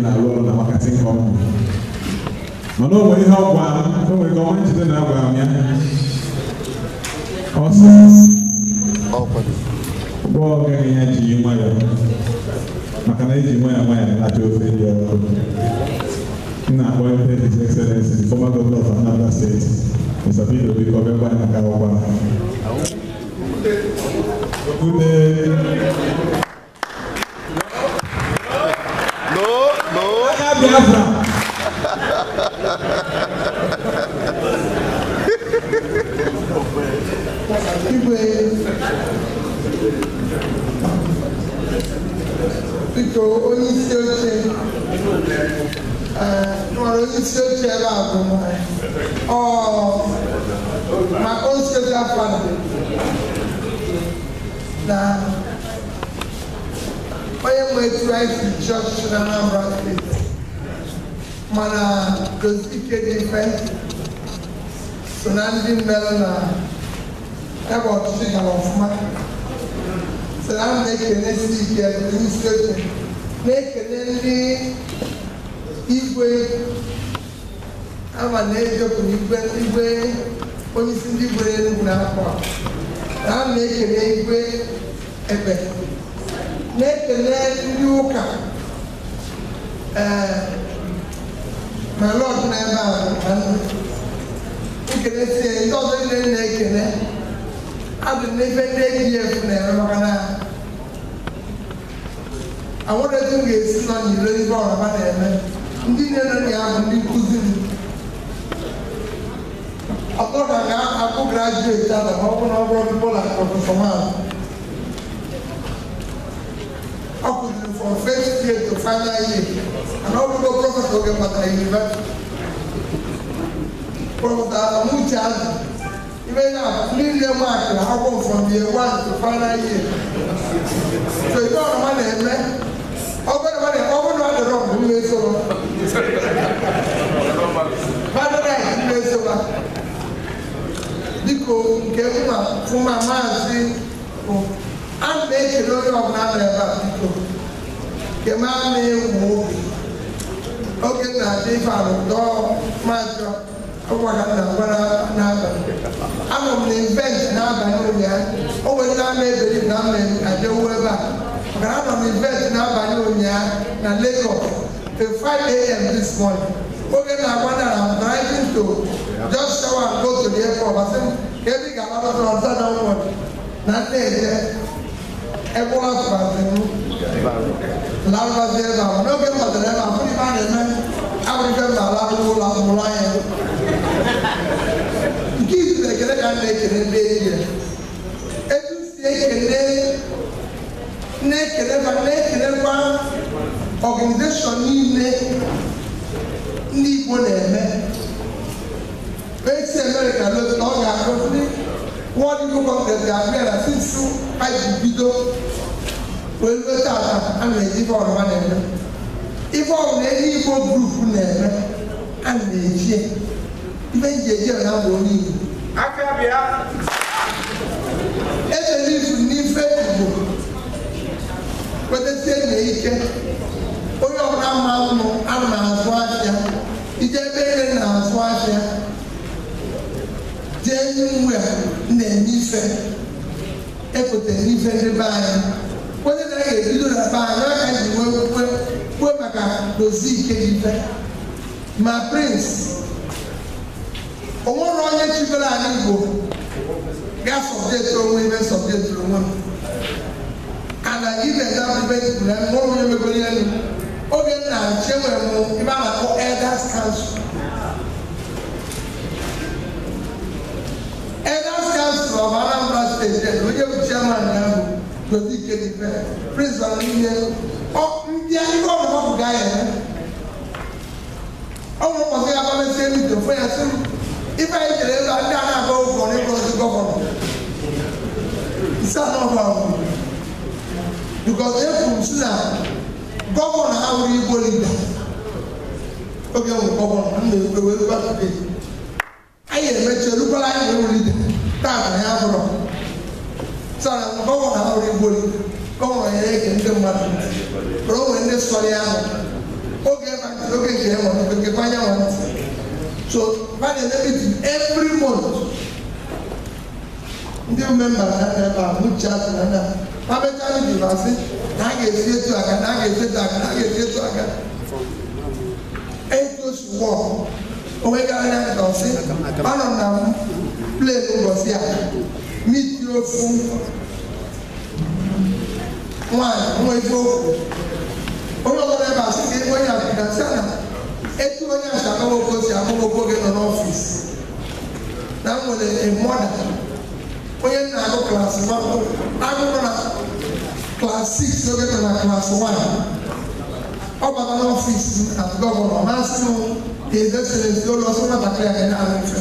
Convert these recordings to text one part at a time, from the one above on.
na-alụ ọrụ na marketing company. Mana o nwere ihe ọ gwara m, o nwere ka ọnwa njide na agwara m ya. Ọ sị ụgbọ ọgaghị ya ji nwayọ maka na eji nwayọ na-achọ ofe dị ọrụ. M na-akpọ His Excellency, the former governor of Anambra State, Mr. Peter Obi, ka ọ bịa maka ọgwa. Good day. No. Biko onye isi oche nwere onye isi oche ebe a bụ ma onye isi oche afọ na onye nwe etu anyị si chọọchị na Anambra Steeti mana gosi ike dị mfe so na ndị mmerụ na ebe ọchịchị gara ọfụma so na m na-ekele si ike onye isi oche na-ekele ndị igwe ama na-ejopụ igwe onye isi ndị igwe Enugu n'afọ na m na-ekele igwe ebe na-ekele ndị ụka ma lọd n'ebe a ekele sie ndị ọzọ niile na-ekele adị n'ebe ndị ADF na-eme maka na anwụrụ etu m ga-esi nọ n'ire ibe ọraba na-eme ndị na-ere ya bụ ndị nkụzi m ọtọ ka ga-akụ grajueti ada ma ọ bụ na ọ bụrụ people like Prọfesọ Nwan ọ kụziri from first year to final year and ọ bụrụ prọfesọ oge maka university Prọfesọ Alamuche Azụ ibe ya niile makịrị akwụkwọ from year 1 to final year so ibe ọrụma na-eme ọ bụrụ na ọ dị rọm mgbe esoro paradise mgbe esoro biko nke fụma maazị bụ a na-ekele onye ọbụla nọ ebe a biko nke ma na-enwe oge na-adị ife alụ dọọ maazị ọgwara na gwara n'abalị anọ m na event n'abalị ụnyaahụ o nwere ndị ama eberi na ama ajewu ebe a maka anọ m event n'abalị ụnyaahụ na Lagos till 5 a.m. this morning oge na-agwa na I'm driving to just shower and go to the airport asị m ka ebe ị ga-alabata ọzọ na ụmụdị na ndị eje ebe ọ tụbasị m larụbazi ebe ahụ n'oge m batara ebe a bụrụ ibe a na-eme abụrụ ibe m na-alarụ ụlọ mụrụ anya nke izu na-ekele ka m na-ekele ndị enyi ya etu si na-ekelekwa ọganizeshọn niile ndị Igbo na-eme esi Amerịka lotu na ọ ga-akụzi World Igbo Congress ga-abịa na sinsu anyị bido wee leta ata a na-eji ife ọrụma na-eme ife ọrụ na ndị Igbo grupu na-eme a na-eji ife nji eji na mgbe onye Igbo edere izu n'ife Igbo kwetesie na ike onye ọbụla mma ụnụ a na-azụ ahịa ije ebe ere na-azụ ahịa jee nwe na-eme ife ekwetere n'ife ndị be anyị onye na-ebido na be anyị aka ji wee maka dozie ike ife ma Prince onwere onye chibere anyị Igbo ga-asọbjeti onwe ibe sọbjeti onwe ana ibe ga-abụbe na onye mebere elu oge na-achị enwere m ibe a na-akpọ Elders Council Elders Council of Anambra State onye bụ chairman ya bụ dozie ike ife Prince bara niile ndị anyị gọọmenti ọbụ ga ya ọnwụ ụbọchị ya gọọmenti elu dị ofe ya sị m ife anyị jere ebe ndị a na-agba ụgwọ n'ịgọzi gọvanọ isi anọ ọgba ọgwụ because efu si na gọvanọ ha nwere Igbo lida oge nwere gọvanọ m na-ekwe wee gbapụta anyị emechi erukwala anyị nwere lida taata ya bụrụ sara gọvanọ ha nwere Igbo lida gọvanọ ya eke ndị mmadụ pero onwere ndị sọrọ ya ahụ So, every month, ndị member na who chat na pameta ni divasi na ga-esi etu aka na ga-esi etu aka na ga-esi etu aka eto suwo onwe ga na ka osi ana na play ụbọchị a meet ofu nwa ifo onye ọbụla ebe asị ka onye apịgasị na etu onye asakọwoko si akọwoko gị nọ n'ọfịs na nwere mọda onye na-agụ klaasị 1 agụrụ na klaasị 6 oge nọ na klaasị 1 ọ bata n'ọfịs na gọvanọ masị m His Excellency ụlọ ọsọ nwatakịrị anyị na-arụ mfe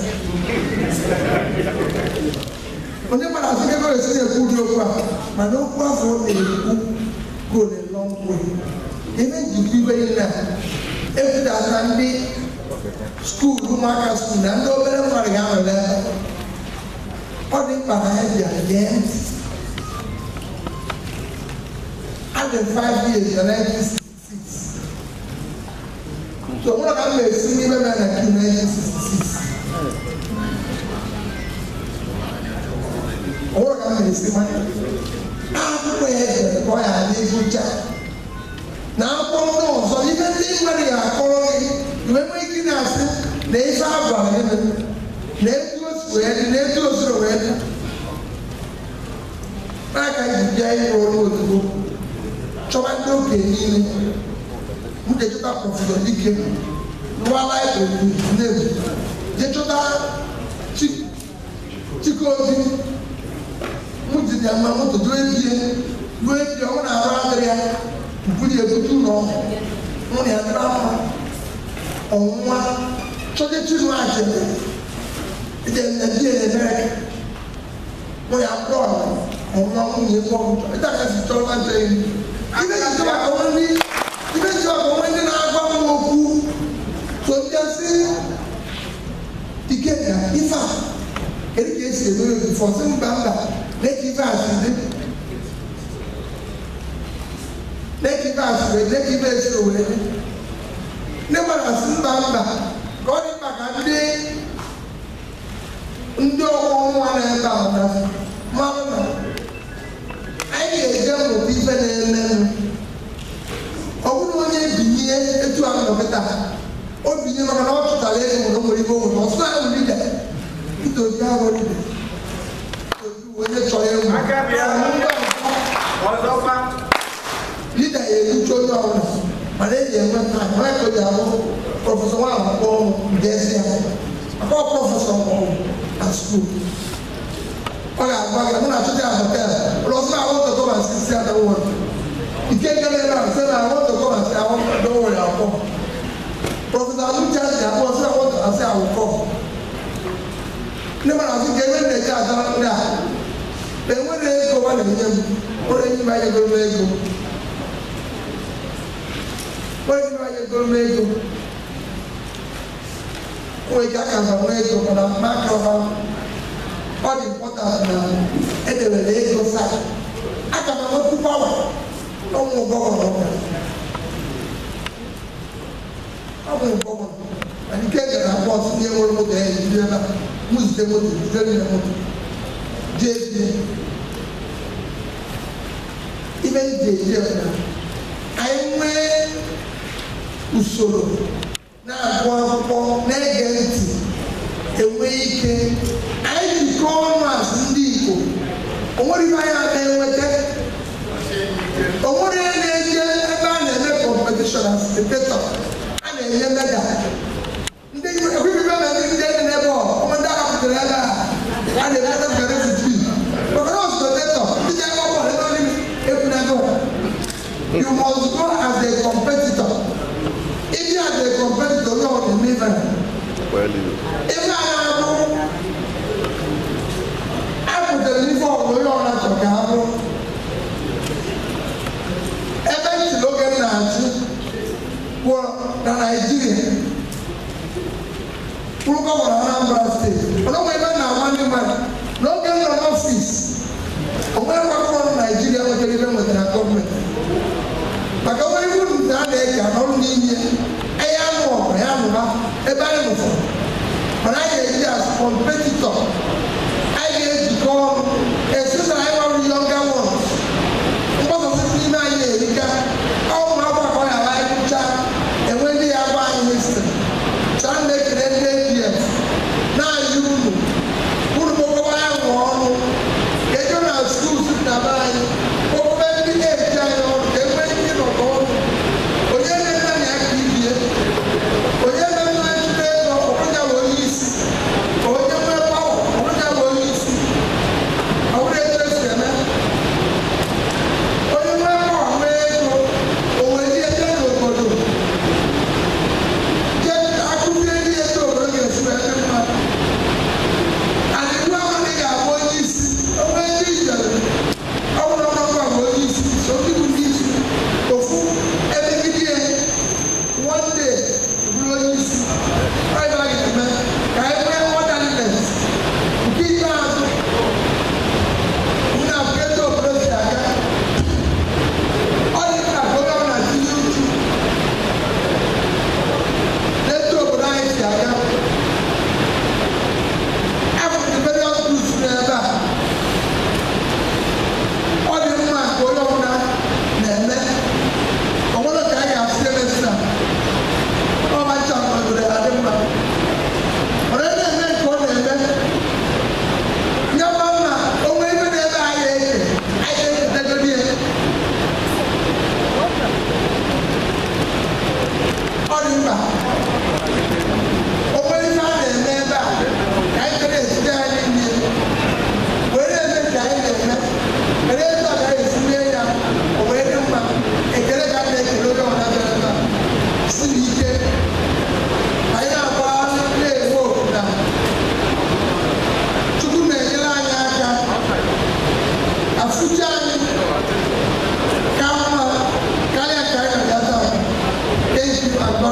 onye mara asị ego esi na-ekwu ụdị okwu a mana okwu afọ na-ekwu go a long way ebe njikọ ibe na efudata ndị skuul ụmụaka skuul na ndị obere mmadụ ga-anọle ọ dị mkpa na ya bịa gee ntị adị 5 years na 1966 so mụrụ ka m na-esi n'ime na 1966 ọhụrụ ka m na-esi manya akwụkwọ ya ejere ka ọ ya adị gụcha na akwụkwọ ndị ọzọ ibe ndị nwere ya akọrọ gị iwe nwee ike na-asị na ife agwara gị na etu o si wee dị na etu o siri wee dị n'aka ji bịa ịrụ ọrụ ozugbo chọba ndị okenye niile m ga-echọta prọfesọ Dike rụwala nnebu jee chọta Chikobi m jiri ya mma moto ruo ebie ọ na-arụ adịrị ya buli ebutu ụlọ mụ na ya dịra mma ọnwụnwa chọje chinu ajele ije na-ebie na-emere mụ ya bụrụ ọnwụnwa nwunye ebe ọgwụchọ ịta ka si chọrọ nje ibe ji ọkọnwe ndị na-agwa m okwu so bịasị ike na ife a kedu ka esi eme obi fọsị mba na-eke ife asị dị n'eke ife asịrị n'eke ife esiri wee dị ndị gbara asị mba ka ọ dị mkpa ka ndị ọkwọ nwa na-ebe ahụ na mmanụ na anyị ga-eje mmụta ife na-eme ọ bụrụ onye binye etu ahụ nọkịta o binye maka na ọ chụtara ego na o nwere ibe o nwere ọsụ ahụ lide itobi ahụ lide onye chọrọ egwu lida ya erucha onye ọbụla mana eji enwe taa onye ka o ji ahụ prọfesọ nwa akwụkwọ ndezi ya maka ọ prọfesọ na skuul ọ ga-agwa gị mụ na achọta ya hotel ụlọsọ na awọ tọkọ ma sisi ya dawo ike nke na-ere ahụ sị na awọ tọkọ ma sị awọ dawo ya akwọ prọfesọ abụcha ji abụọ sị awọ tọkọ asị awụkọ ndị mara asị ka ebe na-eji adara ndị a enwere ego ọ na-enye m ụlọ enyi m anya goro ego onye ndị anya goro ego onwe ike aka na nwa ego mana makọba ọ dị mpọtant na edewere ego saa aka na nwetu pawa ọnwụ gọvanọ ọnwụ gọvanọ mana ike gara bọs nye nwere moto ya ejide ebe mụzite moto jide nye moto jee bie ibe ndị eji na anyị nwee usoro na-agụ akwụkwọ na-ege ntị enwe ike anyị jikọ ọnụ asị ndị Igbo onwere ihe anyị na-enweta onwere na-eje ebe a na-eme kọmpetishọn na spectator a na-enye meda ndị ekwubibe na ndị dị n'ebe ọma ndị agha pụtara ebe a na-emeta ferefiti maka na spectator ndị ji ebe ọbụla ebe ọdịm ekwu n'ebe ọ you must go as a competitor. If you are a competitor, you are the liver. If you are I put the liver of you on a cabo. Eventually, look at that. Well, Nigeria. Look over Anambra State. But no even now, one man. No get an office. When we from Nigeria, we can even with our government. Maka onye ibu nta na-eke anọrụ n'inye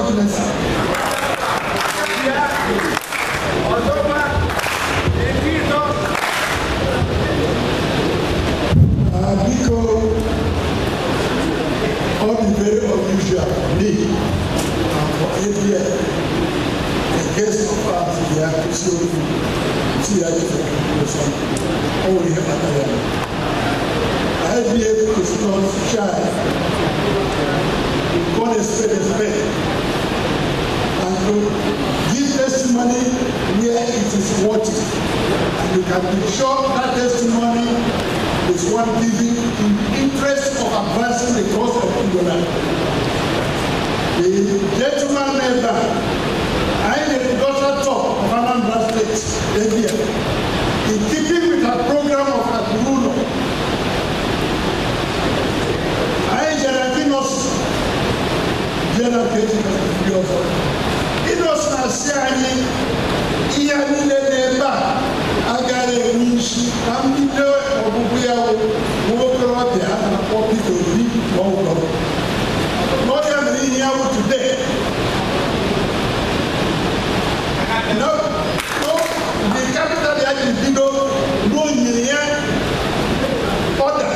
goodness. Nico, all the very unusual need for 8 years. The guest of us, the acquisition, see, I just only have a IBA is not shy. God is faith. And to give testimony where it is worthy. And you can be sure that testimony is one giving in interest of advancing the cause of Igboland. The gentleman member, I am the daughter top of Anambra State, India. In keeping with our program of Akuruno, I am Gerardinos, General Creative Innocent Asiani, Iani Neba, Agare Nishi, Amino, Obuya, Wokoro, the other copy to read Wokoro. What am I here today? No, the capital of the Bido, no year order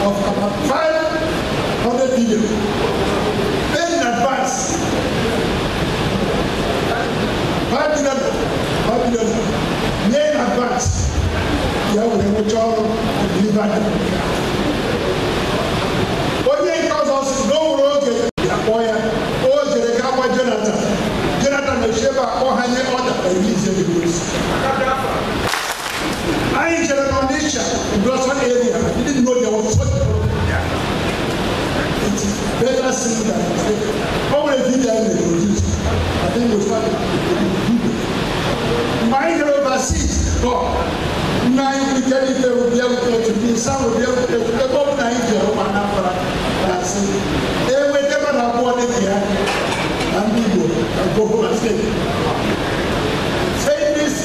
of about 500 billion. Then in advance, 5 billion, in advance, you have a child delivered. But then cause us no road, Jonathan the Sheba or Hanya order and release the goods. I ain't in Blossom area. I didn't know there was such a problem. It is better seen than mistake. How many people they produce? I think we started to do it. Mine overseas, God. Nine will tell you they will be able to be, some will be able to go 90 or 100. That's it. They will never have one here. And people go home and stay. Say this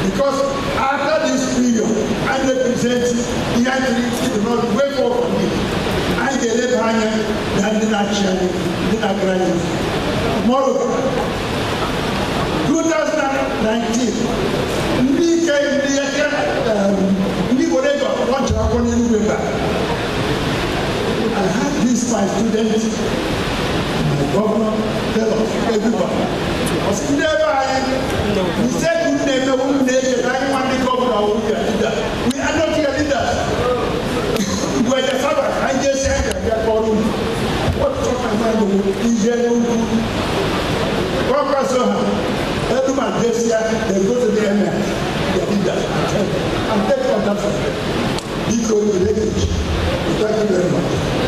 because after this period, I represent the activity to not wait for me. I get a banner than the national, the graduate. Tomorrow, 2019, we whatever want to happen in November. I had this my students. Governor, tell us, everybody. Because never we said good name, the woman nation, I want the governor, we are leaders. We are not your leaders. We are the father, I just said that we are calling. What talking about is there? One person, everyone gets here, they go to the ML, the leaders, and take contact from them. He told the village. Thank you very much.